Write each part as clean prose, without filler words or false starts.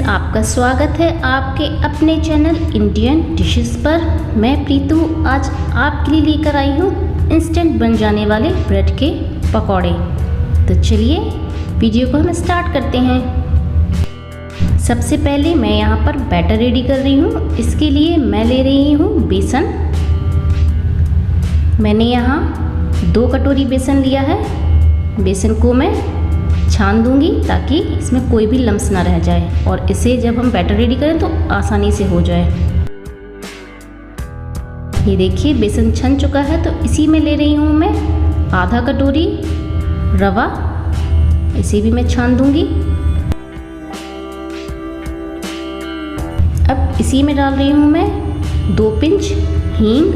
आपका स्वागत है आपके अपने चैनल इंडियन डिशेस पर। मैं प्रीतू आज आपके लिए लेकर आई हूँ इंस्टेंट बन जाने वाले ब्रेड के पकौड़े। तो चलिए वीडियो को हम स्टार्ट करते हैं। सबसे पहले मैं यहाँ पर बैटर रेडी कर रही हूँ। इसके लिए मैं ले रही हूँ बेसन। मैंने यहाँ 2 कटोरी बेसन लिया है। बेसन को मैं छान दूंगी ताकि इसमें कोई भी लम्स ना रह जाए और इसे जब हम बैटर रेडी करें तो आसानी से हो जाए। ये देखिए बेसन छन चुका है, तो इसी में ले रही हूँ मैं आधा कटोरी रवा। इसे भी मैं छान दूंगी। अब इसी में डाल रही हूँ मैं 2 पिंच हींग।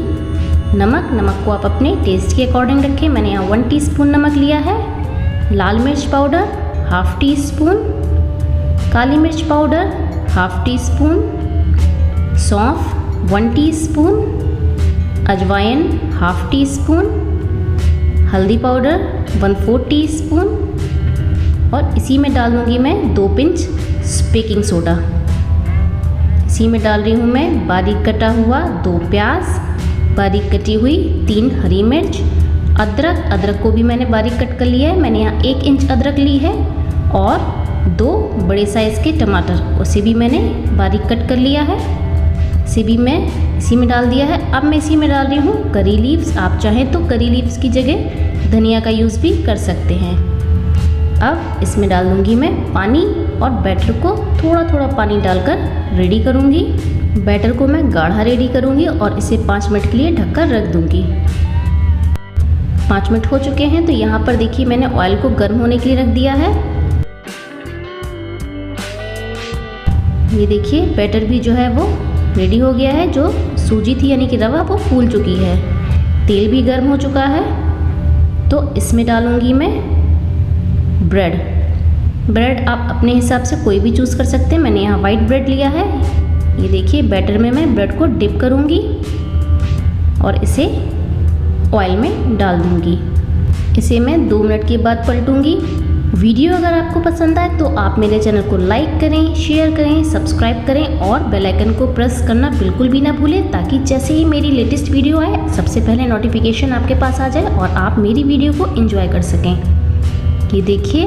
नमक को आप अपने टेस्ट के अकॉर्डिंग रखें। मैंने यहाँ 1 टीस्पून नमक लिया है। लाल मिर्च पाउडर ½ टीस्पून, काली मिर्च पाउडर ½ टीस्पून, सौंफ 1 टीस्पून, अजवाइन ½ टीस्पून, हल्दी पाउडर 1/4 टीस्पून और इसी में डाल दूँगी मैं 2 पिंच बेकिंग सोडा। इसी में डाल रही हूँ मैं बारीक कटा हुआ 2 प्याज, बारीक कटी हुई 3 हरी मिर्च, अदरक को भी मैंने बारीक कट कर लिया है। मैंने यहाँ 1 इंच अदरक ली है और 2 बड़े साइज़ के टमाटर, उसे भी मैंने बारीक कट कर लिया है। इसे भी मैं इसी में डाल दिया है। अब मैं इसी में डाल रही हूँ करी लीव्स। आप चाहें तो करी लीव्स की जगह धनिया का यूज़ भी कर सकते हैं। अब इसमें डाल दूँगी मैं पानी और बैटर को थोड़ा पानी डालकर रेडी करूँगी। बैटर को मैं गाढ़ा रेडी करूँगी और इसे 5 मिनट के लिए ढककर रख दूँगी। 5 मिनट हो चुके हैं, तो यहाँ पर देखिए मैंने ऑयल को गर्म होने के लिए रख दिया है। ये देखिए बैटर भी जो है वो रेडी हो गया है। जो सूजी थी यानी कि रवा वो फूल चुकी है। तेल भी गर्म हो चुका है। तो इसमें डालूंगी मैं ब्रेड आप अपने हिसाब से कोई भी चूज़ कर सकते हैं। मैंने यहाँ वाइट ब्रेड लिया है। ये देखिए बैटर में मैं ब्रेड को डिप करूँगी और इसे ऑयल में डाल दूंगी। इसे मैं 2 मिनट के बाद पलटूंगी। वीडियो अगर आपको पसंद आए तो आप मेरे चैनल को लाइक करें, शेयर करें, सब्सक्राइब करें और बेल आइकन को प्रेस करना बिल्कुल भी ना भूलें, ताकि जैसे ही मेरी लेटेस्ट वीडियो आए सबसे पहले नोटिफिकेशन आपके पास आ जाए और आप मेरी वीडियो को एंजॉय कर सकें। ये देखिए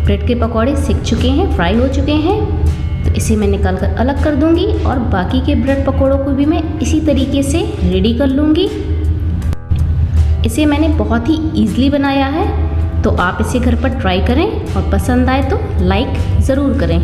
ब्रेड के पकौड़े सिक चुके हैं, फ्राई हो चुके हैं। तो इसे मैं निकाल कर अलग कर दूँगी और बाकी के ब्रेड पकौड़ों को भी मैं इसी तरीके से रेडी कर लूँगी। इसे मैंने बहुत ही ईज़िली बनाया है, तो आप इसे घर पर ट्राई करें और पसंद आए तो लाइक ज़रूर करें।